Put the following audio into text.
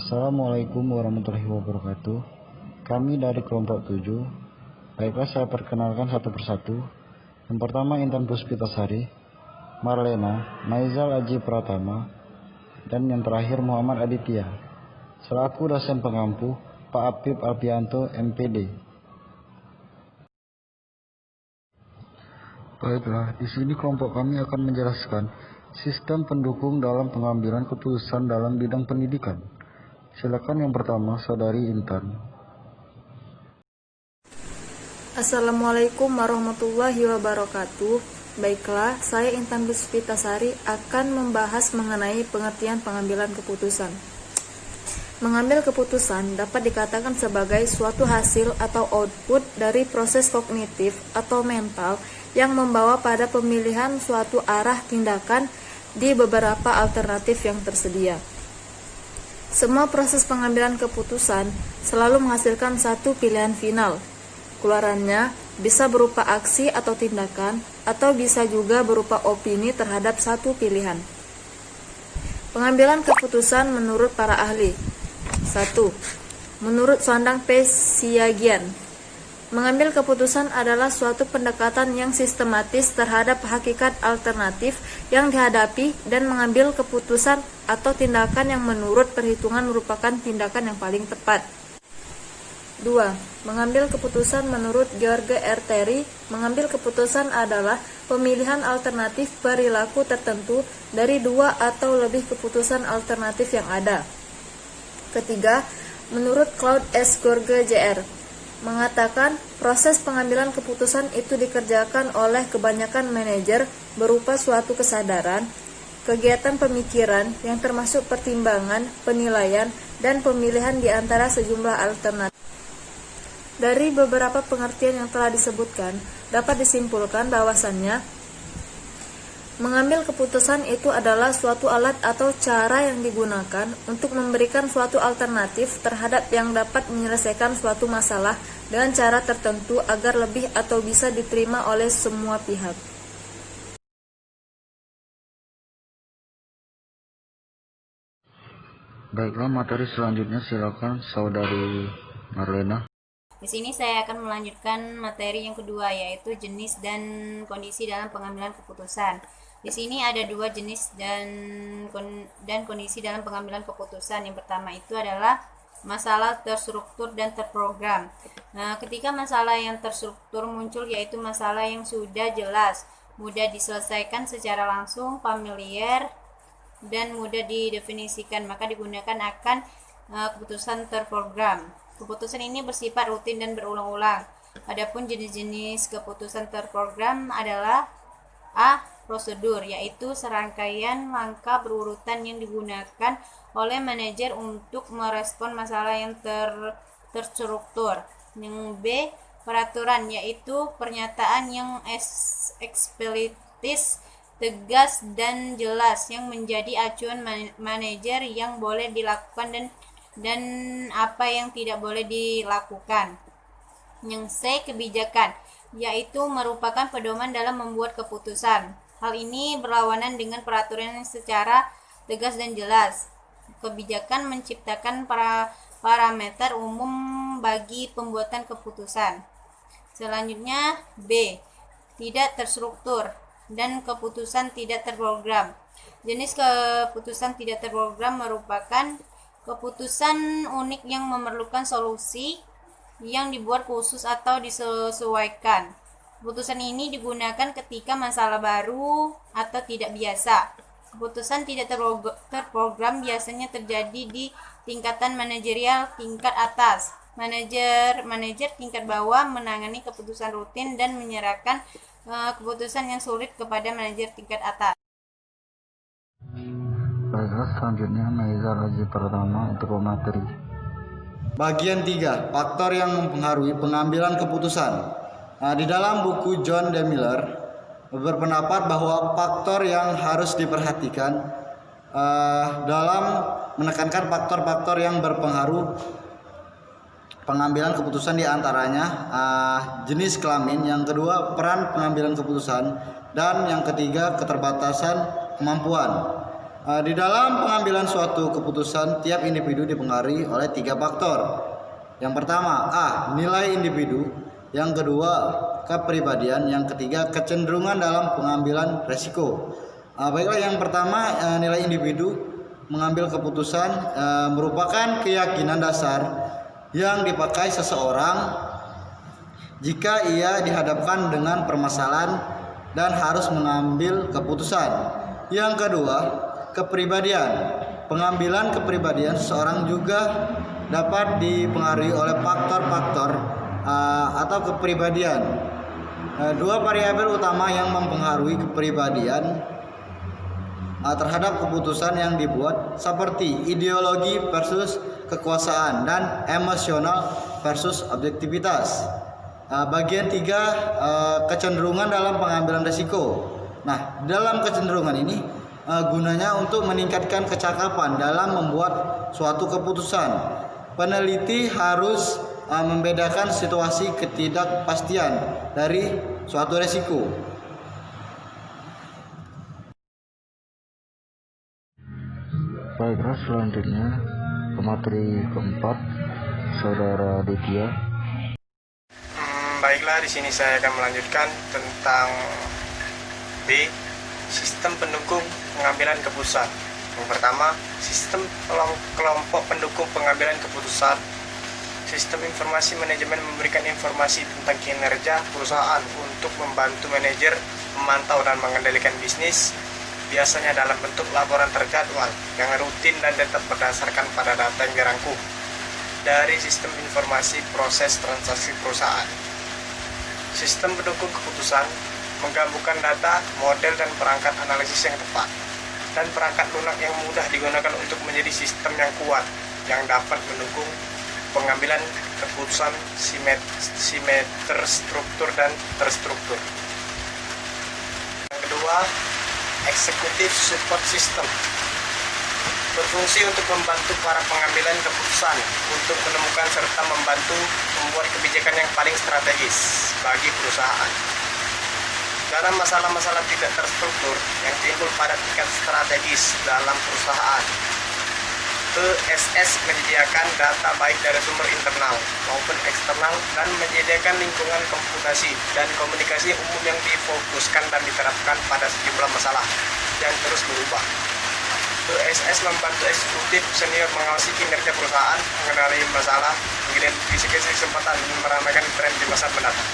Assalamualaikum warahmatullahi wabarakatuh. Kami dari kelompok 7. Baiklah, saya perkenalkan satu persatu. Yang pertama Intan Puspitasari, Marlena, Maizal Aji Pratama, dan yang terakhir Muhammad Aditya. Selaku dosen pengampu, Pak Apip Alpianto, MPD. Baiklah, di sini kelompok kami akan menjelaskan sistem pendukung dalam pengambilan keputusan dalam bidang pendidikan. Silakan yang pertama, Saudari Intan. Assalamualaikum warahmatullahi wabarakatuh. Baiklah, saya Intan Puspitasari akan membahas mengenai pengertian pengambilan keputusan. Mengambil keputusan dapat dikatakan sebagai suatu hasil atau output dari proses kognitif atau mental yang membawa pada pemilihan suatu arah tindakan di beberapa alternatif yang tersedia. Semua proses pengambilan keputusan selalu menghasilkan satu pilihan final. Keluarannya bisa berupa aksi atau tindakan, atau bisa juga berupa opini terhadap satu pilihan. Pengambilan keputusan menurut para ahli. 1. Menurut Sondang P. Siagian, mengambil keputusan adalah suatu pendekatan yang sistematis terhadap hakikat alternatif yang dihadapi dan mengambil keputusan atau tindakan yang menurut perhitungan merupakan tindakan yang paling tepat. 2. Mengambil keputusan menurut George R. Terry, mengambil keputusan adalah pemilihan alternatif perilaku tertentu dari dua atau lebih keputusan alternatif yang ada. Ketiga, menurut Claude S. Gorge Jr., mengatakan proses pengambilan keputusan itu dikerjakan oleh kebanyakan manajer berupa suatu kesadaran, kegiatan pemikiran yang termasuk pertimbangan, penilaian, dan pemilihan di antara sejumlah alternatif. Dari beberapa pengertian yang telah disebutkan, dapat disimpulkan bahwasannya mengambil keputusan itu adalah suatu alat atau cara yang digunakan untuk memberikan suatu alternatif terhadap yang dapat menyelesaikan suatu masalah dengan cara tertentu agar lebih atau bisa diterima oleh semua pihak. Baiklah, materi selanjutnya silakan Saudari Marlena. Di sini saya akan melanjutkan materi yang kedua, yaitu jenis dan kondisi dalam pengambilan keputusan. Di sini ada dua jenis dan kondisi dalam pengambilan keputusan. Yang pertama itu adalah masalah terstruktur dan terprogram. Nah, ketika masalah yang terstruktur muncul, yaitu masalah yang sudah jelas, mudah diselesaikan secara langsung, familiar, dan mudah didefinisikan, maka digunakan akan keputusan terprogram. Keputusan ini bersifat rutin dan berulang-ulang. Adapun jenis-jenis keputusan terprogram adalah A. Prosedur, yaitu serangkaian langkah berurutan yang digunakan oleh manajer untuk merespon masalah yang terstruktur. Yang B. Peraturan, yaitu pernyataan yang eksplisit, tegas, dan jelas yang menjadi acuan manajer yang boleh dilakukan dan apa yang tidak boleh dilakukan. Yang C. Kebijakan, yaitu merupakan pedoman dalam membuat keputusan. Hal ini berlawanan dengan peraturan yang secara tegas dan jelas. Kebijakan menciptakan parameter umum bagi pembuatan keputusan. Selanjutnya B. Tidak terstruktur dan keputusan tidak terprogram. Jenis keputusan tidak terprogram merupakan keputusan unik yang memerlukan solusi yang dibuat khusus atau disesuaikan. Keputusan ini digunakan ketika masalah baru atau tidak biasa. Keputusan tidak terprogram biasanya terjadi di tingkatan manajerial tingkat atas. Manajer tingkat bawah menangani keputusan rutin dan menyerahkan keputusan yang sulit kepada manajer tingkat atas. Baiklah, selanjutnya Maizal Aji Pratama untuk pemateri. Bagian 3, faktor yang mempengaruhi pengambilan keputusan. Nah, di dalam buku John D. Miller berpendapat bahwa faktor yang harus diperhatikan dalam menekankan faktor-faktor yang berpengaruh pengambilan keputusan diantaranya jenis kelamin, yang kedua peran pengambilan keputusan, dan yang ketiga keterbatasan kemampuan. Di dalam pengambilan suatu keputusan, tiap individu dipengaruhi oleh 3 faktor. Yang pertama, A. Nilai individu. Yang kedua, kepribadian. Yang ketiga, kecenderungan dalam pengambilan resiko. Baiklah, yang pertama, nilai individu mengambil keputusan merupakan keyakinan dasar yang dipakai seseorang jika ia dihadapkan dengan permasalahan dan harus mengambil keputusan. Yang kedua, kepribadian. Pengambilan kepribadian seseorang juga dapat dipengaruhi oleh faktor-faktor atau kepribadian. Dua variabel utama yang mempengaruhi kepribadian terhadap keputusan yang dibuat seperti ideologi versus kekuasaan dan emosional versus objektivitas. Bagian 3, kecenderungan dalam pengambilan risiko. Nah, dalam kecenderungan ini gunanya untuk meningkatkan kecakapan dalam membuat suatu keputusan. Peneliti harus membedakan situasi ketidakpastian dari suatu risiko. Baiklah, selanjutnya ke materi keempat, Saudara Ditya. Baiklah, di sini saya akan melanjutkan tentang B, sistem pendukung pengambilan keputusan. Yang pertama, sistem kelompok pendukung pengambilan keputusan. Sistem informasi manajemen memberikan informasi tentang kinerja perusahaan untuk membantu manajer memantau dan mengendalikan bisnis, biasanya dalam bentuk laporan terjadwal yang rutin dan tetap berdasarkan pada data yang dirangkum dari sistem informasi proses transaksi perusahaan. Sistem pendukung keputusan menggabungkan data, model, dan perangkat analisis yang tepat, dan perangkat lunak yang mudah digunakan untuk menjadi sistem yang kuat yang dapat mendukung pengambilan keputusan simetri struktur dan terstruktur. Yang kedua, executive support system berfungsi untuk membantu para pengambilan keputusan untuk menemukan serta membantu membuat kebijakan yang paling strategis bagi perusahaan. Dalam masalah-masalah tidak terstruktur yang timbul pada tingkat strategis dalam perusahaan, ESS menyediakan data baik dari sumber internal maupun eksternal dan menyediakan lingkungan komputasi dan komunikasi umum yang difokuskan dan diterapkan pada sejumlah masalah yang terus berubah. ESS membantu eksekutif senior mengawasi kinerja perusahaan, mengenali masalah, mengidentifikasi kesempatan, dan meramaikan tren di masa mendatang.